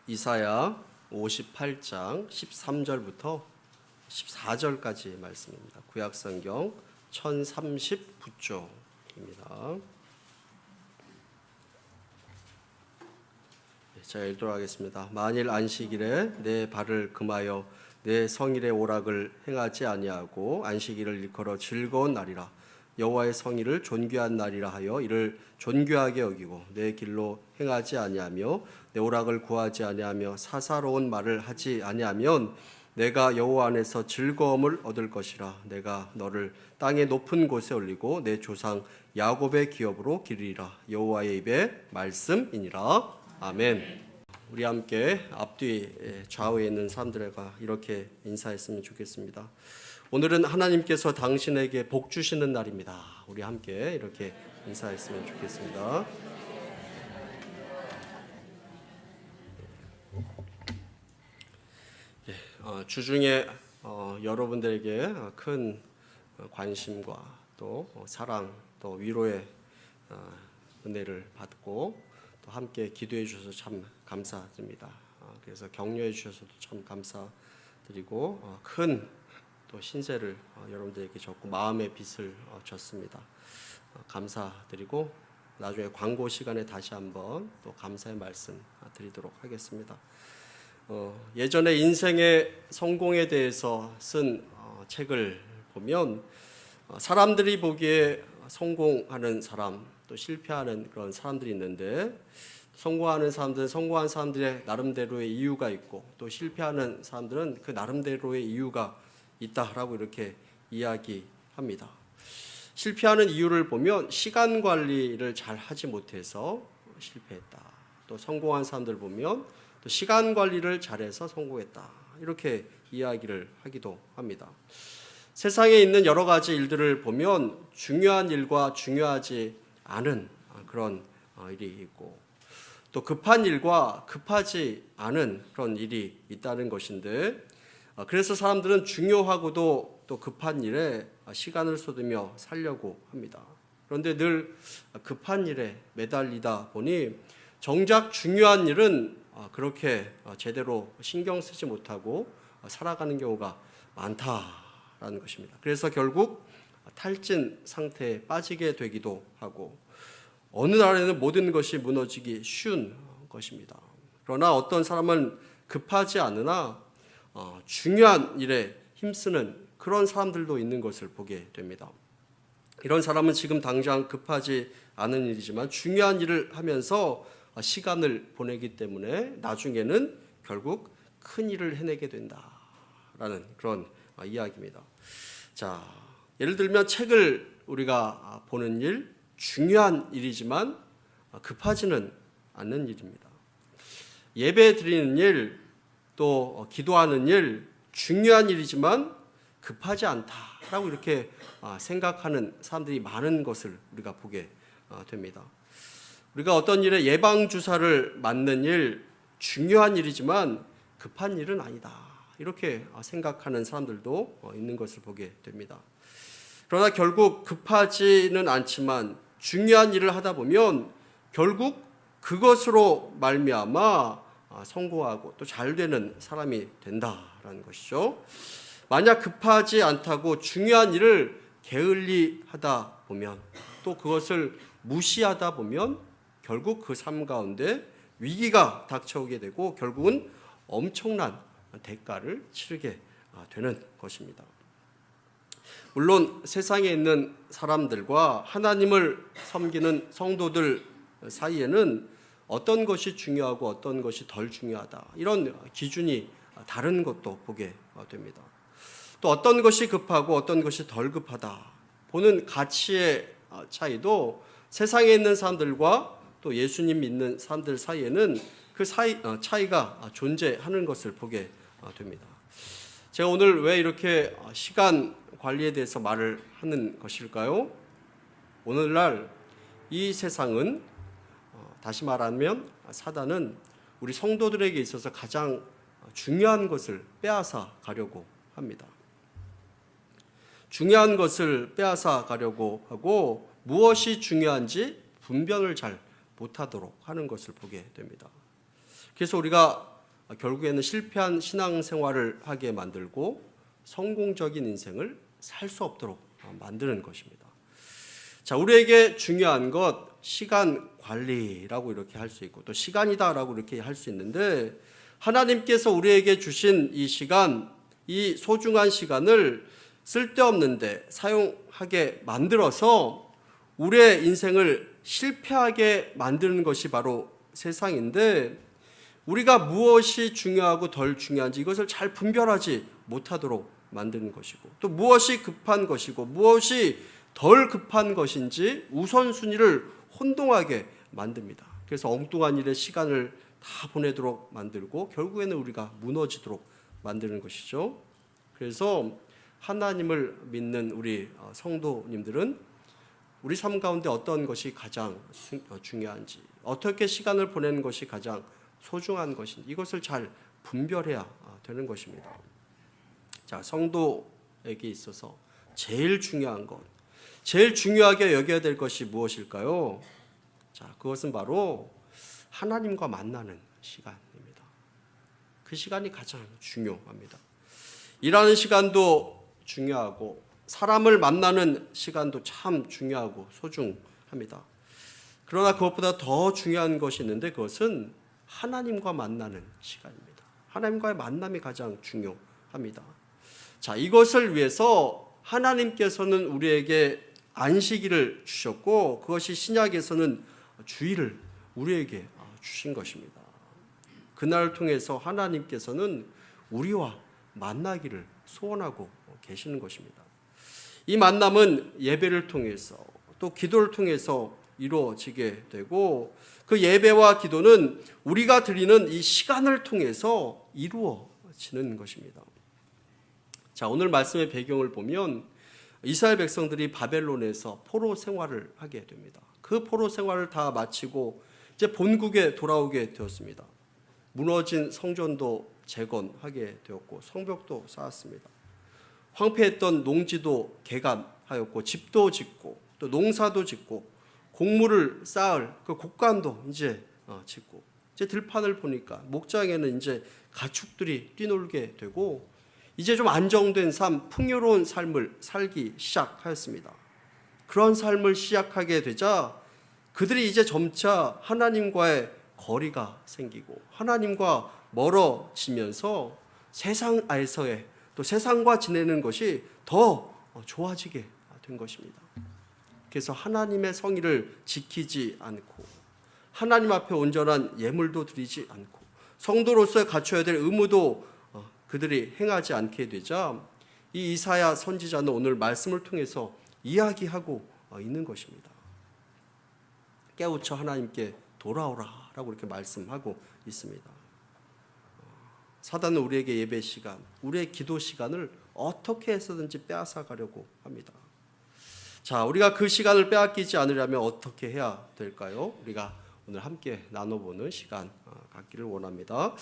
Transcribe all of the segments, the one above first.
이사야 58장 13절부터 14절까지 말씀입니다. 구약성경 1039쪽입니다. 제가 읽도록 하겠습니다. 만일 안식일에 내 발을 금하여 내 성일의 오락을 행하지 아니하고 안식일을 일컬어 즐거운 날이라 여호와의 성일을 존귀한 날이라 하여 이를 존귀하게 여기고 내 길로 행하지 아니하며 내 오락을 구하지 아니하며 사사로운 말을 하지 아니하면 내가 여호와 안에서 즐거움을 얻을 것이라. 내가 너를 땅의 높은 곳에 올리고 내 조상 야곱의 기업으로 기르리라. 여호와의 입의 말씀이니라. 아멘. 우리 함께 앞뒤 좌우에 있는 사람들과 이렇게 인사했으면 좋겠습니다. 오늘은 하나님께서 당신에게 복 주시는 날입니다. 우리 함께 이렇게 인사했으면 좋겠습니다. 주중에 여러분들에게 큰 관심과 또 사랑 또 위로의 은혜를 받고 또 함께 기도해 주셔서 참 감사드립니다. 그래서 격려해 주셔서도 참 감사드리고 큰 또 신세를 여러분들에게 줬고 마음의 빚을 졌습니다. 감사드리고 나중에 광고 시간에 다시 한번 또 감사의 말씀 드리도록 하겠습니다. 예전에 인생의 성공에 대해서 쓴 책을 보면 사람들이 보기에 성공하는 사람 또 실패하는 그런 사람들이 있는데 성공하는 사람들은 성공한 사람들의 나름대로의 이유가 있고 또 실패하는 사람들은 그 나름대로의 이유가 있다라고 이렇게 이야기합니다. 실패하는 이유를 보면 시간 관리를 잘 하지 못해서 실패했다. 또 성공한 사람들 보면 또 시간 관리를 잘해서 성공했다. 이렇게 이야기를 하기도 합니다. 세상에 있는 여러 가지 일들을 보면 중요한 일과 중요하지 않은 그런 일이 있고 또 급한 일과 급하지 않은 그런 일이 있다는 것인데 그래서 사람들은 중요하고도 또 급한 일에 시간을 쏟으며 살려고 합니다. 그런데 늘 급한 일에 매달리다 보니 정작 중요한 일은 그렇게 제대로 신경 쓰지 못하고 살아가는 경우가 많다라는 것입니다. 그래서 결국 탈진 상태에 빠지게 되기도 하고 어느 날에는 모든 것이 무너지기 쉬운 것입니다. 그러나 어떤 사람은 급하지 않으나 중요한 일에 힘쓰는 그런 사람들도 있는 것을 보게 됩니다. 이런 사람은 지금 당장 급하지 않은 일이지만 중요한 일을 하면서 시간을 보내기 때문에 나중에는 결국 큰 일을 해내게 된다라는 그런 이야기입니다. 자, 예를 들면 책을 우리가 보는 일, 중요한 일이지만 급하지는 않는 일입니다. 예배 드리는 일, 또 기도하는 일, 중요한 일이지만 급하지 않다라고 이렇게 생각하는 사람들이 많은 것을 우리가 보게 됩니다. 우리가 어떤 일에 예방주사를 맞는 일, 중요한 일이지만 급한 일은 아니다. 이렇게 생각하는 사람들도 있는 것을 보게 됩니다. 그러나 결국 급하지는 않지만 중요한 일을 하다 보면 결국 그것으로 말미암아 성공하고 또 잘 되는 사람이 된다라는 것이죠. 만약 급하지 않다고 중요한 일을 게을리하다 보면 또 그것을 무시하다 보면 결국 그 삶 가운데 위기가 닥쳐오게 되고 결국은 엄청난 대가를 치르게 되는 것입니다. 물론 세상에 있는 사람들과 하나님을 섬기는 성도들 사이에는 어떤 것이 중요하고 어떤 것이 덜 중요하다 이런 기준이 다른 것도 보게 됩니다. 또 어떤 것이 급하고 어떤 것이 덜 급하다 보는 가치의 차이도 세상에 있는 사람들과 또 예수님 믿는 사람들 사이에는 그 차이가 존재하는 것을 보게 됩니다. 제가 오늘 왜 이렇게 시간 관리에 대해서 말을 하는 것일까요? 오늘날 이 세상은 다시 말하면 사단은 우리 성도들에게 있어서 가장 중요한 것을 빼앗아 가려고 합니다. 중요한 것을 빼앗아 가려고 하고 무엇이 중요한지 분별을 잘 못하도록 하는 것을 보게 됩니다. 그래서 우리가 결국에는 실패한 신앙생활을 하게 만들고 성공적인 인생을 살 수 없도록 만드는 것입니다. 자, 우리에게 중요한 것 시간 관리라고 이렇게 할 수 있고 또 시간이다라고 이렇게 할 수 있는데, 하나님께서 우리에게 주신 이 시간, 이 소중한 시간을 쓸데없는데 사용하게 만들어서 우리의 인생을 실패하게 만드는 것이 바로 세상인데, 우리가 무엇이 중요하고 덜 중요한지 이것을 잘 분별하지 못하도록 만드는 것이고, 또 무엇이 급한 것이고 무엇이 덜 급한 것인지 우선순위를 혼동하게 만듭니다. 그래서 엉뚱한 일에 시간을 다 보내도록 만들고 결국에는 우리가 무너지도록 만드는 것이죠. 그래서 하나님을 믿는 우리 성도님들은 우리 삶 가운데 어떤 것이 가장 중요한지, 어떻게 시간을 보내는 것이 가장 소중한 것인지 이것을 잘 분별해야 되는 것입니다. 자, 성도에게 있어서 제일 중요한 것, 제일 중요하게 여겨야 될 것이 무엇일까요? 자, 그것은 바로 하나님과 만나는 시간입니다. 그 시간이 가장 중요합니다. 일하는 시간도 중요하고 사람을 만나는 시간도 참 중요하고 소중합니다. 그러나 그것보다 더 중요한 것이 있는데 그것은 하나님과 만나는 시간입니다. 하나님과의 만남이 가장 중요합니다. 자, 이것을 위해서 하나님께서는 우리에게 안식일을 주셨고 그것이 신약에서는 주일을 우리에게 주신 것입니다. 그날을 통해서 하나님께서는 우리와 만나기를 소원하고 계시는 것입니다. 이 만남은 예배를 통해서 또 기도를 통해서 이루어지게 되고, 그 예배와 기도는 우리가 드리는 이 시간을 통해서 이루어지는 것입니다. 자, 오늘 말씀의 배경을 보면 이스라엘 백성들이 바벨론에서 포로 생활을 하게 됩니다. 그 포로 생활을 다 마치고 이제 본국에 돌아오게 되었습니다. 무너진 성전도 재건하게 되었고 성벽도 쌓았습니다. 황폐했던 농지도 개간하였고 집도 짓고 또 농사도 짓고 곡물을 쌓을 그 곡간도 이제 짓고, 이제 들판을 보니까 목장에는 이제 가축들이 뛰놀게 되고 이제 좀 안정된 삶, 풍요로운 삶을 살기 시작하였습니다. 그런 삶을 시작하게 되자 그들이 이제 점차 하나님과의 거리가 생기고 하나님과 멀어지면서 세상에서의 또 세상과 지내는 것이 더 좋아지게 된 것입니다. 그래서 하나님의 성의를 지키지 않고 하나님 앞에 온전한 예물도 드리지 않고 성도로서 갖춰야 될 의무도 그들이 행하지 않게 되자 이 이사야 선지자는 오늘 말씀을 통해서 이야기하고 있는 것입니다. 깨우쳐 하나님께 돌아오라 라고 이렇게 말씀하고 있습니다. 사단은 우리에게 예배 시간, 우리의 기도 시간을 어떻게 해서든지 빼앗아 가려고 합니다. 자, 우리가 그 시간을 빼앗기지 않으려면 어떻게 해야 될까요? 우리가 오늘 함께 나눠보는 시간 갖기를 원합니다.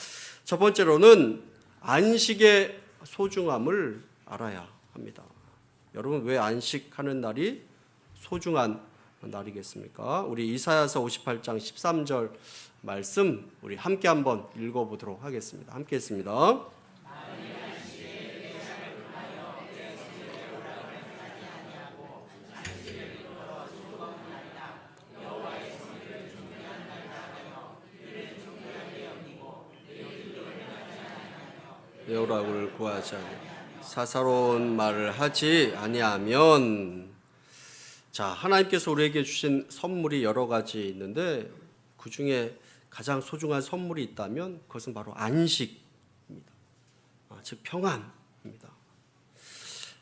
첫 번째로는 안식의 소중함을 알아야 합니다. 여러분, 왜 안식하는 날이 소중한 날이겠습니까? 우리 이사야서 58장 13절 말씀 우리 함께 한번 읽어보도록 하겠습니다. 함께 했습니다. 여호와를 구하지 아니하며 사사로운 말을 하지 아니하면, 자, 하나님께서 우리에게 주신 선물이 여러 가지 있는데 그 중에 가장 소중한 선물이 있다면 그것은 바로 안식입니다. 즉 평안입니다.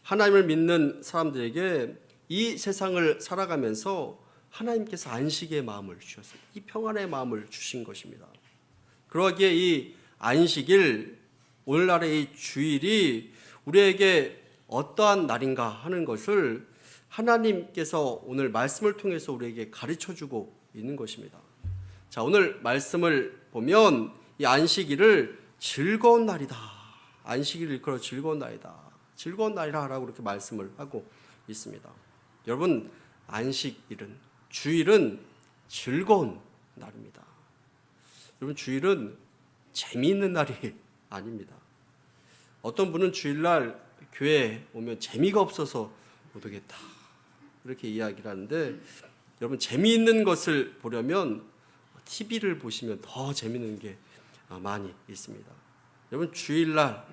하나님을 믿는 사람들에게 이 세상을 살아가면서 하나님께서 안식의 마음을 주셨습니다. 이 평안의 마음을 주신 것입니다. 그러기에 이 안식일, 오늘날의 이 주일이 우리에게 어떠한 날인가 하는 것을 하나님께서 오늘 말씀을 통해서 우리에게 가르쳐주고 있는 것입니다. 자, 오늘 말씀을 보면 이 안식일을 즐거운 날이다, 안식일을 일컬어 즐거운 날이다, 즐거운 날이라 라고 이렇게 말씀을 하고 있습니다. 여러분, 안식일은, 주일은 즐거운 날입니다. 여러분, 주일은 재미있는 날이 아닙니다. 어떤 분은 주일날 교회에 오면 재미가 없어서 못 오겠다 이렇게 이야기를 하는데, 여러분 재미있는 것을 보려면 TV를 보시면 더 재미있는 게 많이 있습니다. 여러분 주일날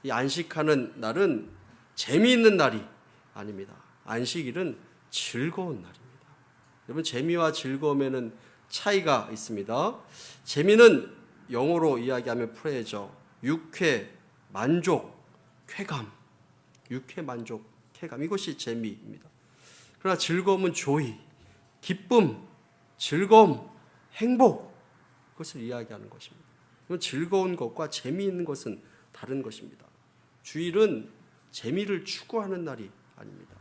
이 안식하는 날은 재미있는 날이 아닙니다. 안식일은 즐거운 날입니다. 여러분 재미와 즐거움에는 차이가 있습니다. 재미는 영어로 이야기하면 플레저, 유쾌, 만족, 쾌감, 유쾌, 만족, 쾌감, 이것이 재미입니다. 그러나 즐거움은 조이, 기쁨, 즐거움, 행복, 그것을 이야기하는 것입니다. 즐거운 것과 재미있는 것은 다른 것입니다. 주일은 재미를 추구하는 날이 아닙니다.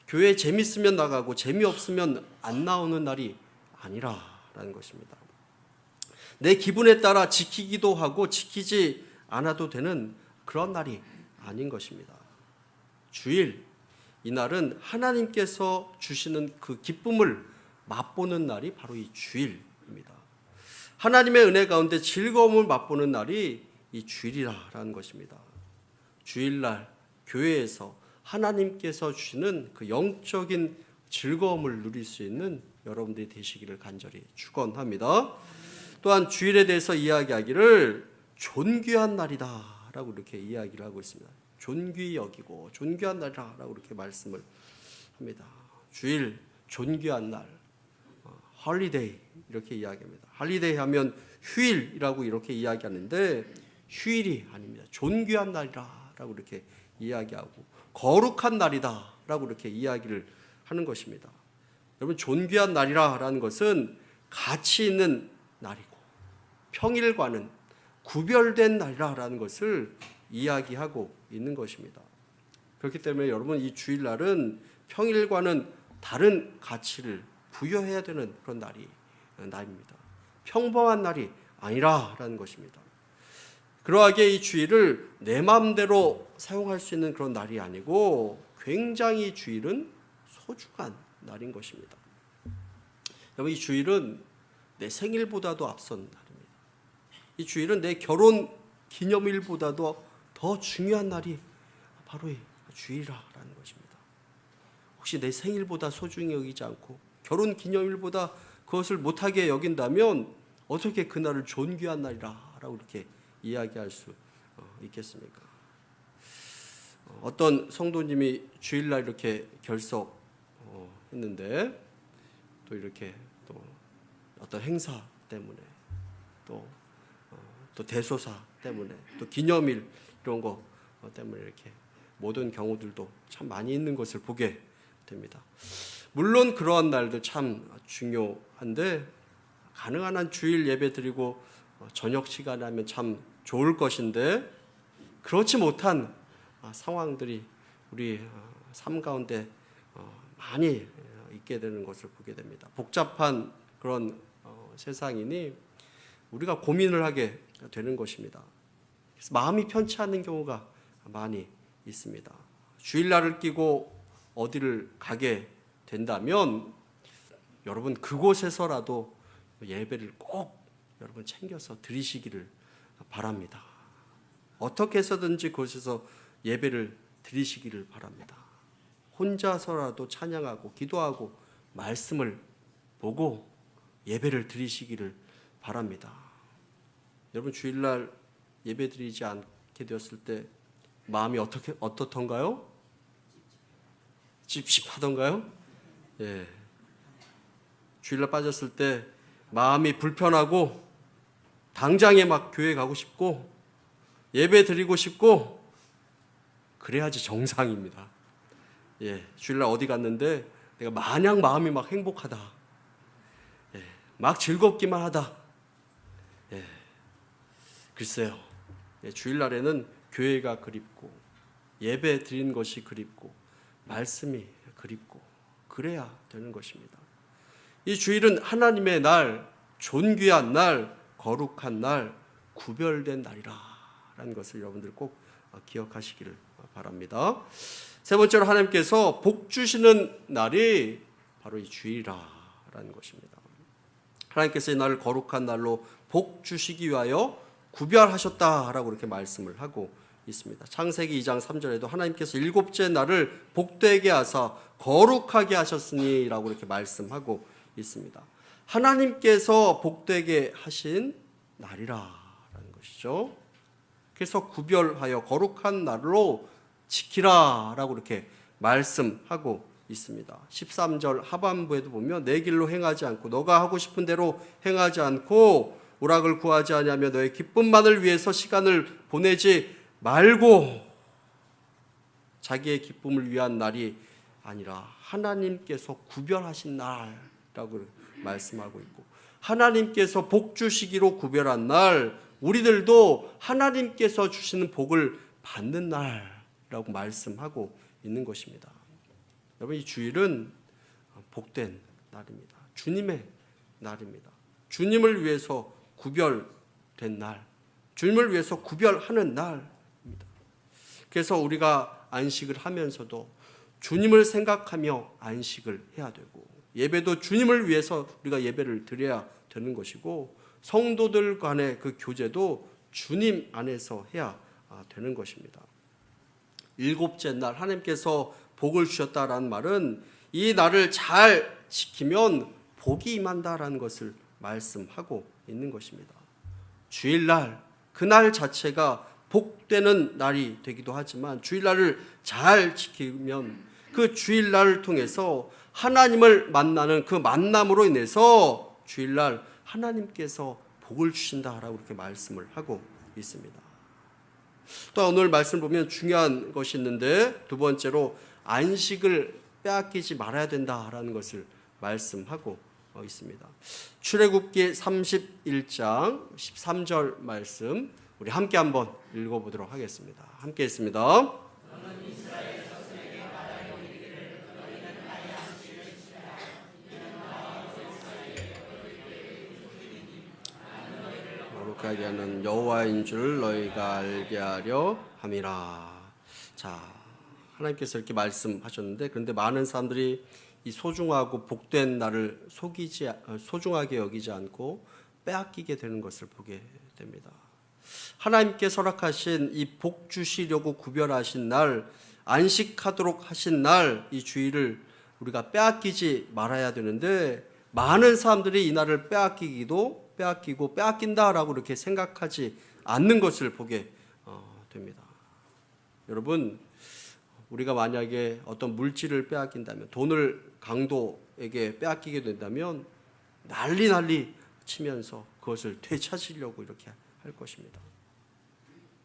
교회에 재미있으면 나가고 재미없으면 안 나오는 날이 아니라라는 것입니다. 내 기분에 따라 지키기도 하고 지키지 않아도 되는 그런 날이 아닌 것입니다. 주일, 이 날은 하나님께서 주시는 그 기쁨을 맛보는 날이 바로 이 주일입니다. 하나님의 은혜 가운데 즐거움을 맛보는 날이 이 주일이라는 것입니다. 주일날 교회에서 하나님께서 주시는 그 영적인 즐거움을 누릴 수 있는 여러분들이 되시기를 간절히 축원합니다. 또한 주일에 대해서 이야기하기를 존귀한 날이다 라고 이렇게 이야기를 하고 있습니다. 존귀히 여기고 존귀한 날이다 라고 이렇게 말씀을 합니다. 주일, 존귀한 날, 홀리데이 이렇게 이야기합니다. 홀리데이 하면 휴일이라고 이렇게 이야기하는데 휴일이 아닙니다. 존귀한 날이다 라고 이렇게 이야기하고 거룩한 날이다 라고 이렇게 이야기를 하는 것입니다. 여러분 존귀한 날이라는 것은 가치 있는 날이고 평일과는 구별된 날이라는 것을 이야기하고 있는 것입니다. 그렇기 때문에 여러분 이 주일날은 평일과는 다른 가치를 부여해야 되는 그런 날입니다. 평범한 날이 아니라라는 것입니다. 그러하게 이 주일을 내 마음대로 사용할 수 있는 그런 날이 아니고 굉장히 주일은 소중한 날인 것입니다. 여러분 이 주일은 내 생일보다도 앞선 날입니다. 이 주일은 내 결혼 기념일보다도 더 중요한 날이 바로 이 주일이라는 것입니다. 혹시 내 생일보다 소중히 여기지 않고 결혼 기념일보다 그것을 못하게 여긴다면 어떻게 그날을 존귀한 날이라고 이렇게 이야기할 수 있겠습니까? 어떤 성도님이 주일날 이렇게 결석했는데 또 이렇게 또 어떤 행사 때문에 또 대소사 때문에 또 기념일 이런 거 때문에 이렇게 모든 경우들도 참 많이 있는 것을 보게 됩니다. 물론 그러한 날도 참 중요한데 가능한 한 주일 예배 드리고 저녁 시간에 하면 참 좋을 것인데 그렇지 못한 상황들이 우리 삶 가운데 많이 있게 되는 것을 보게 됩니다. 복잡한 그런 세상이니 우리가 고민을 하게 되는 것입니다. 그래서 마음이 편치 않는 경우가 많이 있습니다. 주일날을 끼고 어디를 가게 된다면 여러분 그곳에서라도 예배를 꼭 여러분 챙겨서 드리시기를 바랍니다. 어떻게 해서든지 그곳에서 예배를 드리시기를 바랍니다. 혼자서라도 찬양하고 기도하고 말씀을 보고 예배를 드리시기를 바랍니다. 여러분 주일날 예배 드리지 않게 되었을 때 마음이 어떻던가요? 찝찝하던가요? 예. 주일날 빠졌을 때 마음이 불편하고 당장에 막 교회 가고 싶고 예배 드리고 싶고 그래야지 정상입니다. 예. 주일날 어디 갔는데 내가 마냥 마음이 막 행복하다. 예. 막 즐겁기만 하다. 예. 글쎄요. 예. 주일날에는 교회가 그립고 예배 드리는 것이 그립고 말씀이 그립고 그래야 되는 것입니다. 이 주일은 하나님의 날, 존귀한 날, 거룩한 날, 구별된 날이라는 것을 여러분들 꼭 기억하시기를 바랍니다. 세 번째로 하나님께서 복 주시는 날이 바로 이 주일이라는 것입니다. 하나님께서 이 날을 거룩한 날로 복 주시기 위하여 구별하셨다라고 이렇게 말씀을 하고 있습니다. 창세기 2장 3절에도 하나님께서 일곱째 날을 복되게 하사 거룩하게 하셨으니라고 이렇게 말씀하고 있습니다. 하나님께서 복되게 하신 날이라는 것이죠. 그래서 구별하여 거룩한 날로 지키라라고 이렇게 말씀하고 있습니다. 13절 하반부에도 보면 내 길로 행하지 않고 너가 하고 싶은 대로 행하지 않고 오락을 구하지 아니하며 너의 기쁨만을 위해서 시간을 보내지 말고, 자기의 기쁨을 위한 날이 아니라 하나님께서 구별하신 날이라고 말씀하고 있고, 하나님께서 복 주시기로 구별한 날, 우리들도 하나님께서 주시는 복을 받는 날이라고 말씀하고 있는 것입니다. 여러분, 이 주일은 복된 날입니다. 주님의 날입니다. 주님을 위해서 구별된 날, 주님을 위해서 구별하는 날입니다. 그래서 우리가 안식을 하면서도 주님을 생각하며 안식을 해야 되고, 예배도 주님을 위해서 우리가 예배를 드려야 되는 것이고, 성도들 간의 그 교제도 주님 안에서 해야 되는 것입니다. 일곱째 날 하나님께서 복을 주셨다라는 말은 이 날을 잘 지키면 복이 임한다라는 것을 말씀하고 있는 것입니다. 주일날, 그날 자체가 복되는 날이 되기도 하지만 주일날을 잘 지키면 그 주일날을 통해서 하나님을 만나는 그 만남으로 인해서 주일날 하나님께서 복을 주신다라고 이렇게 말씀을 하고 있습니다. 또 오늘 말씀 보면 중요한 것이 있는데, 두 번째로 안식을 빼앗기지 말아야 된다라는 것을 말씀하고 있습니다. 출애굽기 31장 13절 말씀 우리 함께 한번 읽어보도록 하겠습니다. 함께 했습니다. 거룩하게 하는 여호와인 줄 너희가 알게 하려 함이라. 자, 하나님께서 이렇게 말씀하셨는데, 그런데 많은 사람들이 이 소중하고 복된 날을 소중하게 여기지 않고 빼앗기게 되는 것을 보게 됩니다. 하나님께 허락하신 이 복 주시려고 구별하신 날, 안식하도록 하신 날, 이 주일을 우리가 빼앗기지 말아야 되는데, 많은 사람들이 이 날을 빼앗기고 빼앗긴다라고 이렇게 생각하지 않는 것을 보게 됩니다. 여러분, 우리가 만약에 어떤 물질을 빼앗긴다면, 돈을 강도에게 빼앗기게 된다면 난리 치면서 그것을 되찾으려고 이렇게 할 것입니다.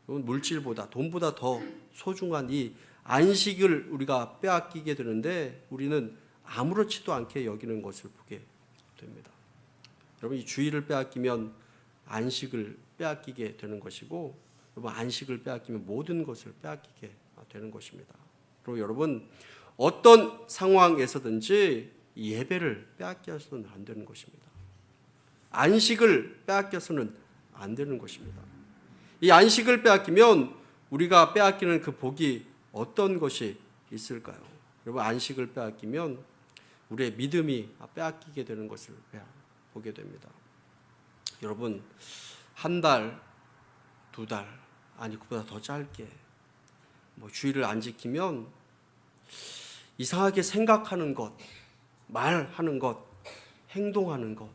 물질보다, 돈보다 더 소중한 이 안식을 우리가 빼앗기게 되는데, 우리는 아무렇지도 않게 여기는 것을 보게 됩니다. 여러분, 이 주일을 빼앗기면 안식을 빼앗기게 되는 것이고, 여러분, 안식을 빼앗기면 모든 것을 빼앗기게 되는 것입니다. 그리고 여러분, 어떤 상황에서든지 예배를 빼앗겨서는 안 되는 것입니다. 안식을 빼앗겨서는 안 되는 것입니다. 이 안식을 빼앗기면 우리가 빼앗기는 그 복이 어떤 것이 있을까요? 여러분, 안식을 빼앗기면 우리의 믿음이 빼앗기게 되는 것을 보게 됩니다. 여러분, 한 달, 두 달, 아니 그보다 더 짧게 주일을 안 지키면 이상하게 생각하는 것, 말하는 것, 행동하는 것,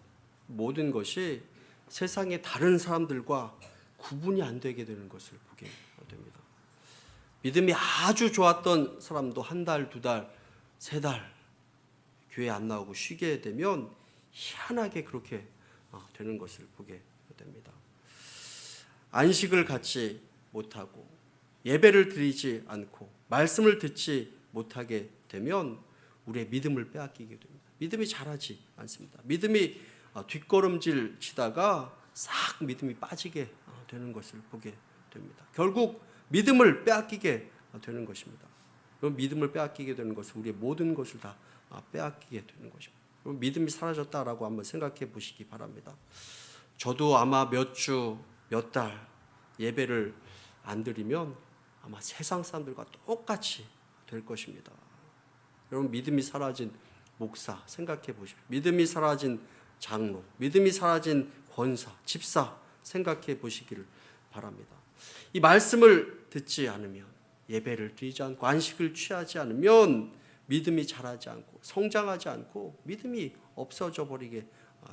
모든 것이 세상의 다른 사람들과 구분이 안 되게 되는 것을 보게 됩니다. 믿음이 아주 좋았던 사람도 한 달, 두 달, 세 달 교회 안 나오고 쉬게 되면 희한하게 그렇게 되는 것을 보게 됩니다. 안식을 갖지 못하고 예배를 드리지 않고 말씀을 듣지 못하게 되면 우리의 믿음을 빼앗기게 됩니다. 믿음이 자라지 않습니다. 믿음이 뒷걸음질 치다가 싹 믿음이 빠지게 되는 것을 보게 됩니다. 결국 믿음을 빼앗기게 되는 것입니다. 그럼 믿음을 빼앗기게 되는 것은 우리의 모든 것을 다 빼앗기게 되는 것입니다. 그럼 믿음이 사라졌다라고 한번 생각해 보시기 바랍니다. 저도 아마 몇 주, 몇 달 예배를 안 드리면 아마 세상 사람들과 똑같이 될 것입니다. 여러분, 믿음이 사라진 목사 생각해 보십시오. 믿음이 사라진 장로, 믿음이 사라진 권사, 집사 생각해 보시기를 바랍니다. 이 말씀을 듣지 않으면, 예배를 드리지 않고 안식을 취하지 않으면 믿음이 자라지 않고 성장하지 않고 믿음이 없어져 버리게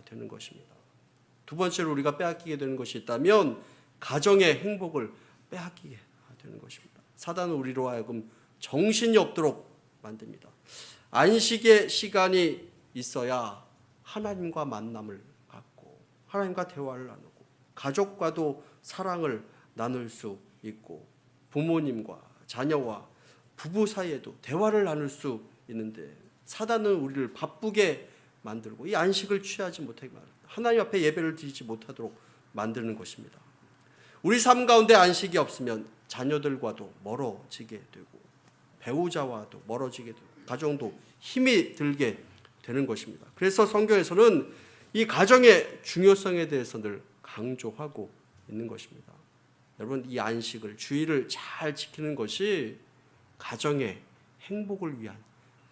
되는 것입니다. 두 번째로 우리가 빼앗기게 되는 것이 있다면 가정의 행복을 빼앗기게 되는 것입니다. 사단은 우리로 하여금 정신이 없도록 만듭니다. 안식의 시간이 있어야 하나님과 만남을 갖고 하나님과 대화를 나누고 가족과도 사랑을 나눌 수 있고 부모님과 자녀와 부부 사이에도 대화를 나눌 수 있는데 사단은 우리를 바쁘게 만들고 이 안식을 취하지 못하게 만듭니다. 하나님 앞에 예배를 드리지 못하도록 만드는 것입니다. 우리 삶 가운데 안식이 없으면 자녀들과도 멀어지게 되고 배우자와도 멀어지게 되고 가정도 힘이 들게 되는 것입니다. 그래서 성경에서는 이 가정의 중요성에 대해서 늘 강조하고 있는 것입니다. 여러분, 이 안식을, 주의를 잘 지키는 것이 가정의 행복을 위한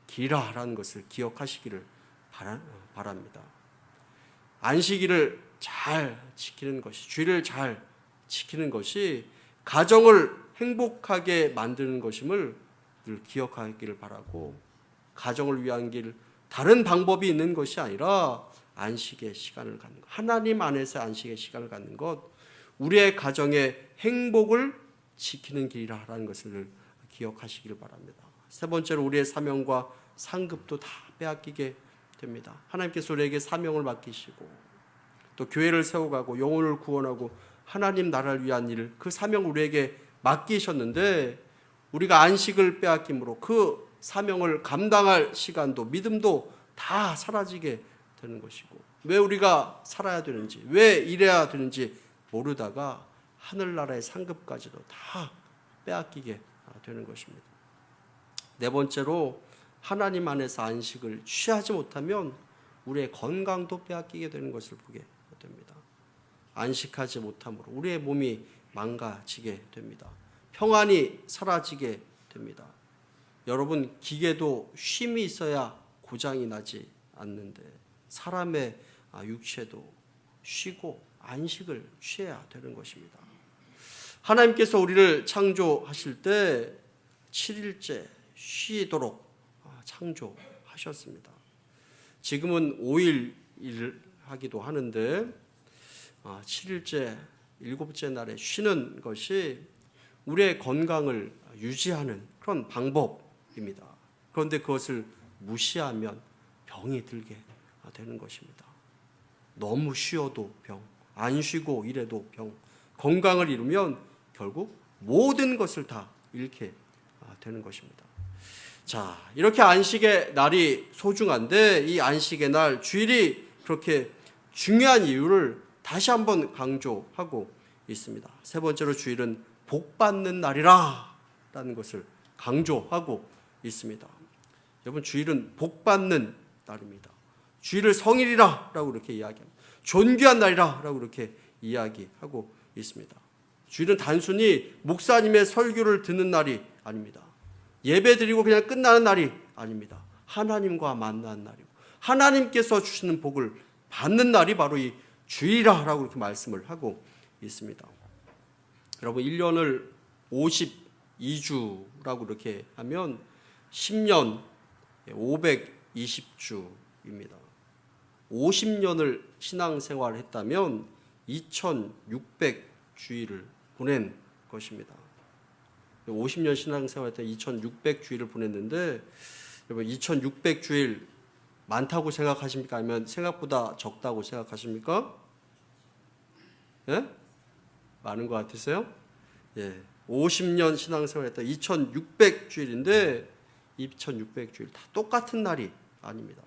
길이라는 것을 기억하시기를 바랍니다. 안식일을 잘 지키는 것이, 주의를 잘 지키는 것이 가정을 행복하게 만드는 것임을 늘 기억하기를 바라고, 가정을 위한 길, 다른 방법이 있는 것이 아니라 안식의 시간을 갖는 것, 하나님 안에서 안식의 시간을 갖는 것, 우리의 가정의 행복을 지키는 길이라는 것을 기억하시기를 바랍니다. 세 번째로 우리의 사명과 상급도 다 빼앗기게 됩니다. 하나님께서 우리에게 사명을 맡기시고 또 교회를 세워가고 영혼을 구원하고 하나님 나라를 위한 일, 그 사명을 우리에게 맡기셨는데 우리가 안식을 빼앗김으로 그 사명을 감당할 시간도 믿음도 다 사라지게 되는 것이고, 왜 우리가 살아야 되는지, 왜 일해야 되는지 모르다가 하늘나라의 상급까지도 다 빼앗기게 되는 것입니다. 네 번째로 하나님 안에서 안식을 취하지 못하면 우리의 건강도 빼앗기게 되는 것을 보게 됩니다. 안식하지 못함으로 우리의 몸이 망가지게 됩니다. 평안이 사라지게 됩니다. 여러분, 기계도 쉼이 있어야 고장이 나지 않는데 사람의 육체도 쉬고 안식을 취해야 되는 것입니다. 하나님께서 우리를 창조하실 때 7일째 쉬도록 창조하셨습니다. 지금은 5일 일을 하기도 하는데 7일째, 7째 날에 쉬는 것이 우리의 건강을 유지하는 그런 방법입니다. 그런데 그것을 무시하면 병이 들게 되는 것입니다. 너무 쉬어도 병, 안 쉬고 일해도 병, 건강을 잃으면 결국 모든 것을 다 잃게 되는 것입니다. 자, 이렇게 안식의 날이 소중한데 이 안식의 날, 주일이 그렇게 중요한 이유를 다시 한번 강조하고 있습니다. 세 번째로 주일은 복받는 날이라 라는 것을 강조하고 있습니다. 여러분, 주일은 복받는 날입니다. 주일을 성일이라 라고 이렇게 이야기합니다. 존귀한 날이라 라고 이렇게 이야기하고 있습니다. 주일은 단순히 목사님의 설교를 듣는 날이 아닙니다. 예배 드리고 그냥 끝나는 날이 아닙니다. 하나님과 만나는 날이고 하나님께서 주시는 복을 받는 날이 바로 이 주일이라고 이렇게 말씀을 하고 있습니다. 여러분, 1년을 52주라고 이렇게 하면 10년 520주입니다. 50년을 신앙생활을 했다면 2600주일을 보낸 것입니다. 50년 신앙생활 때 2600주일을 보냈는데 여러분, 2600주일 많다고 생각하십니까? 아니면 생각보다 적다고 생각하십니까? 예? 많은 것 같으세요? 예. 50년 신앙생활 했다 2600주일인데 2600주일 다 똑같은 날이 아닙니다.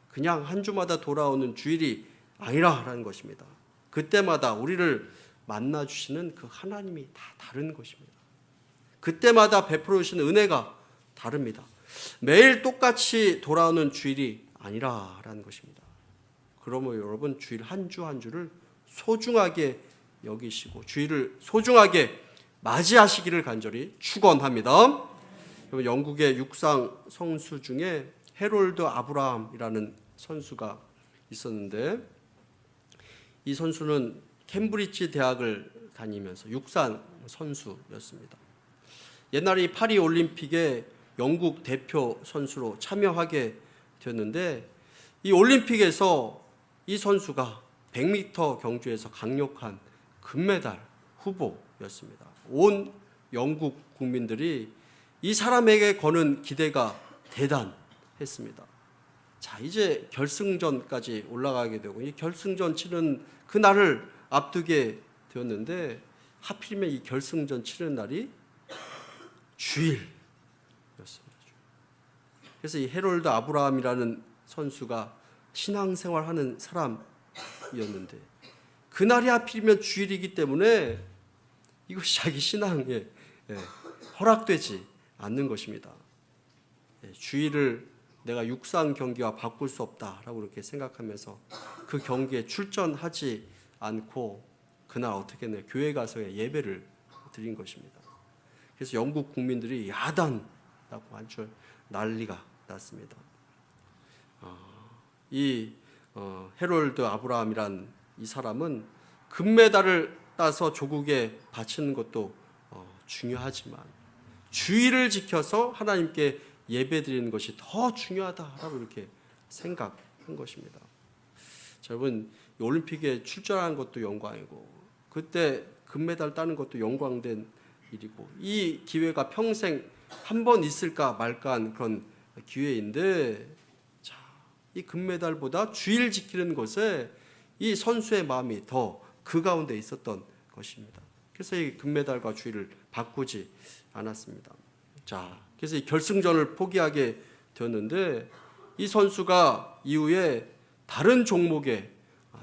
그냥 한 주마다 돌아오는 주일이 아니라라는 것입니다. 그때마다 우리를 만나주시는 그 하나님이 다 다른 것입니다. 그때마다 베풀어 주시는 은혜가 다릅니다. 매일 똑같이 돌아오는 주일이 아니라라는 것입니다. 그러면 여러분, 주일 한 주 한 주를 소중하게 여기시고 주일을 소중하게 맞이하시기를 간절히 축원합니다. 영국의 육상 선수 중에 해롤드 아브라함이라는 선수가 있었는데 이 선수는 캠브리지 대학을 다니면서 육상 선수였습니다. 옛날에 이 파리 올림픽에 영국 대표 선수로 참여하게 되었는데 이 올림픽에서 이 선수가 100m 경주에서 강력한 금메달 후보였습니다. 온 영국 국민들이 이 사람에게 거는 기대가 대단했습니다. 자, 이제 결승전까지 올라가게 되고 이 결승전 치는 그 날을 앞두게 되었는데 하필이면 이 결승전 치는 날이 주일이었습니다. 그래서 이 해롤드 아브라함이라는 선수가 신앙생활하는 사람이었는데 그날이 하필이면 주일이기 때문에 이것이 자기 신앙에 허락되지 않는 것입니다. 주일을 내가 육상 경기와 바꿀 수 없다라고 이렇게 생각하면서 그 경기에 출전하지 않고 그날 어떻게 했나요? 교회 가서의 예배를 드린 것입니다. 그래서 영국 국민들이 야단라고 아주 난리가 났습니다. 이 해롤드 아브라함이란 이 사람은 금메달을 따서 조국에 바치는 것도 중요하지만 주의를 지켜서 하나님께 예배드리는 것이 더 중요하다라고 이렇게 생각한 것입니다. 자, 여러분, 올림픽에 출전하는 것도 영광이고 그때 금메달 따는 것도 영광된 일이고 이 기회가 평생 한 번 있을까 말까한 그런 기회인데 자, 이 금메달보다 주의를 지키는 것에 이 선수의 마음이 더 그 가운데 있었던 것입니다. 그래서 이 금메달과 주의를 바꾸지 않았습니다. 자, 그래서 이 결승전을 포기하게 되었는데 이 선수가 이후에 다른 종목에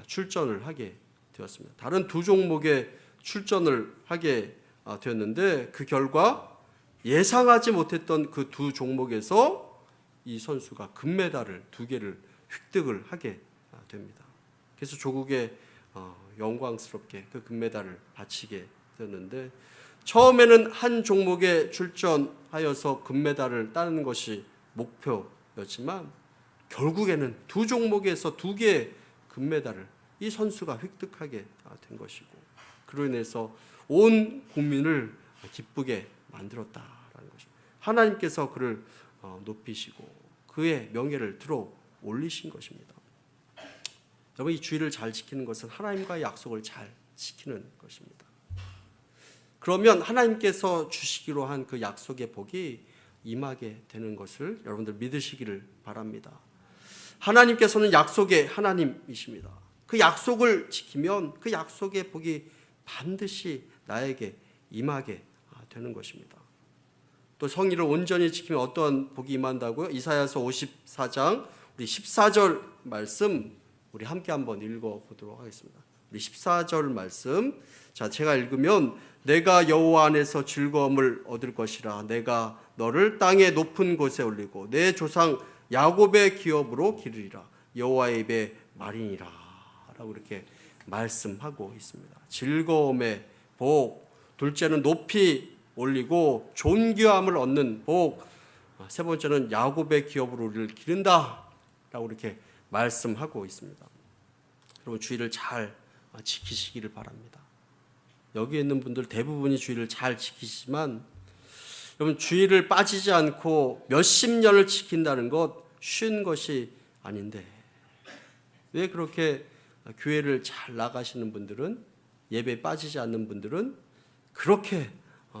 출전을 하게 되었습니다. 다른 두 종목에 출전을 하게 되었는데 그 결과 예상하지 못했던 그 두 종목에서 이 선수가 금메달을 2개를 획득을 하게 됩니다. 그래서 조국에 영광스럽게 그 금메달을 바치게 되었는데 처음에는 한 종목에 출전하여서 금메달을 따는 것이 목표였지만 결국에는 두 종목에서 2개의 금메달을 이 선수가 획득하게 된 것이고 그로 인해서 온 국민을 기쁘게 만들었다라는 것입니다. 하나님께서 그를 높이시고 그의 명예를 들어 올리신 것입니다. 여러분, 이 주의를 잘 지키는 것은 하나님과의 약속을 잘 지키는 것입니다. 그러면 하나님께서 주시기로 한 그 약속의 복이 임하게 되는 것을 여러분들 믿으시기를 바랍니다. 하나님께서는 약속의 하나님이십니다. 그 약속을 지키면 그 약속의 복이 반드시 나에게 임하게 되는 것입니다. 또 성의를 온전히 지키면 어떤 복이 임한다고요? 이사야서 54장 우리 14절 말씀 우리 함께 한번 읽어보도록 하겠습니다. 우리 14절 말씀, 자, 제가 읽으면 내가 여호와 안에서 즐거움을 얻을 것이라 내가 너를 땅의 높은 곳에 올리고 내 조상 야곱의 기업으로 기르리라 여호와의 입의 말이니라 라고 이렇게 말씀하고 있습니다. 즐거움의 복, 둘째는 높이 올리고 존귀함을 얻는 복, 세 번째는 야곱의 기업으로 우리를 기른다 라고 이렇게 말씀하고 있습니다. 여러분, 주의를 잘 지키시기를 바랍니다. 여기 있는 분들 대부분이 주의를 잘 지키시지만 여러분, 주의를 빠지지 않고 몇십 년을 지킨다는 것 쉬운 것이 아닌데 왜 그렇게 교회를 잘 나가시는 분들은 예배에 빠지지 않는 분들은 그렇게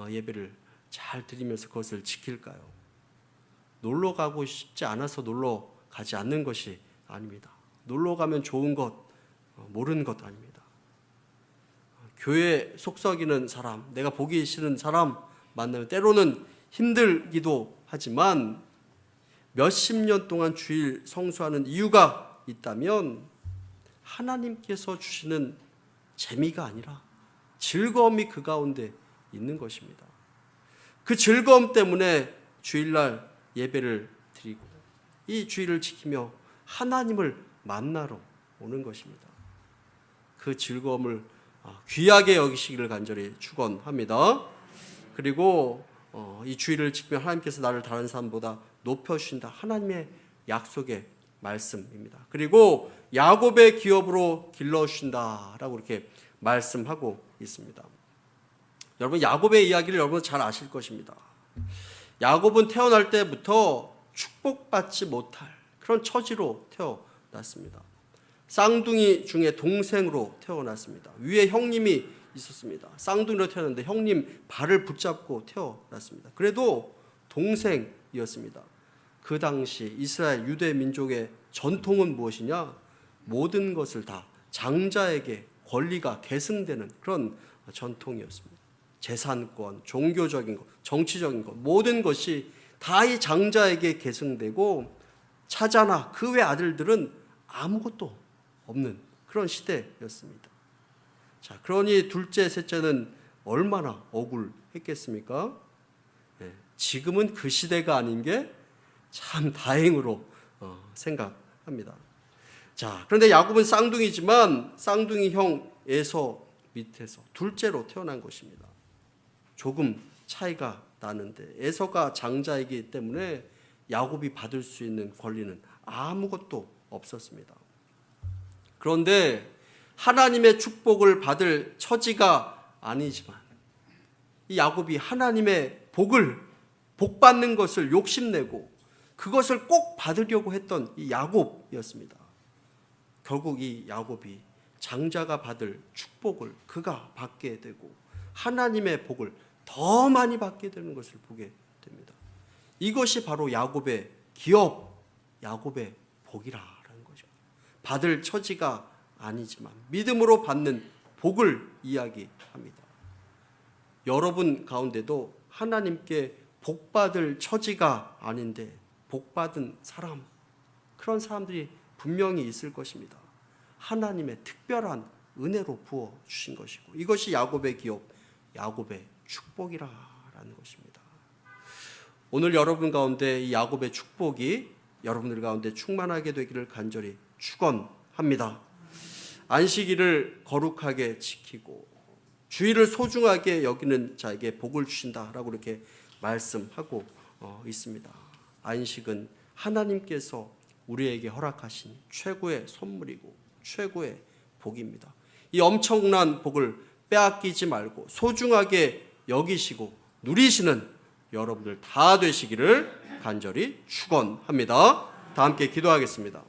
예배를 잘 드리면서 그것을 지킬까요? 놀러 가고 싶지 않아서 놀러 가지 않는 것이 아닙니다. 놀러 가면 좋은 것 모르는 것도 아닙니다. 교회 속썩이는 사람, 내가 보기 싫은 사람 만나면 때로는 힘들기도 하지만 몇십 년 동안 주일 성수하는 이유가 있다면 하나님께서 주시는 재미가 아니라 즐거움이 그 가운데 있는 것입니다. 그 즐거움 때문에 주일날 예배를 드리고 이 주일을 지키며 하나님을 만나러 오는 것입니다. 그 즐거움을 귀하게 여기시기를 간절히 축원합니다. 그리고 이 주일을 지키며 하나님께서 나를 다른 사람보다 높여주신다. 하나님의 약속에 말씀입니다. 그리고 야곱의 기업으로 길러주신다라고 이렇게 말씀하고 있습니다. 여러분, 야곱의 이야기를 여러분 잘 아실 것입니다. 야곱은 태어날 때부터 축복받지 못할 그런 처지로 태어났습니다. 쌍둥이 중에 동생으로 태어났습니다. 위에 형님이 있었습니다. 쌍둥이로 태어났는데 형님 발을 붙잡고 태어났습니다. 그래도 동생이었습니다. 그 당시 이스라엘 유대 민족의 전통은 무엇이냐? 모든 것을 다 장자에게 권리가 계승되는 그런 전통이었습니다. 재산권, 종교적인 것, 정치적인 것, 모든 것이 다 이 장자에게 계승되고 차자나 그 외 아들들은 아무것도 없는 그런 시대였습니다. 자, 그러니 둘째, 셋째는 얼마나 억울했겠습니까? 네, 지금은 그 시대가 아닌 게 참 다행으로 생각합니다. 자, 그런데 야곱은 쌍둥이지만 쌍둥이 형 에서 밑에서 둘째로 태어난 것입니다. 조금 차이가 나는데 에서가 장자이기 때문에 야곱이 받을 수 있는 권리는 아무것도 없었습니다. 그런데 하나님의 축복을 받을 처지가 아니지만 이 야곱이 하나님의 복 받는 것을 욕심내고 그것을 꼭 받으려고 했던 이 야곱이었습니다. 결국 이 야곱이 장자가 받을 축복을 그가 받게 되고 하나님의 복을 더 많이 받게 되는 것을 보게 됩니다. 이것이 바로 야곱의 기업, 야곱의 복이라는 것입니다. 받을 처지가 아니지만 믿음으로 받는 복을 이야기합니다. 여러분 가운데도 하나님께 복받을 처지가 아닌데 복받은 사람, 그런 사람들이 분명히 있을 것입니다. 하나님의 특별한 은혜로 부어주신 것이고 이것이 야곱의 기업, 야곱의 축복이라는 것입니다. 오늘 여러분 가운데 이 야곱의 축복이 여러분들 가운데 충만하게 되기를 간절히 축원합니다. 안식일을 거룩하게 지키고 주일을 소중하게 여기는 자에게 복을 주신다라고 이렇게 말씀하고 있습니다. 안식은 하나님께서 우리에게 허락하신 최고의 선물이고 최고의 복입니다. 이 엄청난 복을 빼앗기지 말고 소중하게 여기시고 누리시는 여러분들 다 되시기를 간절히 축원합니다. 다 함께 기도하겠습니다.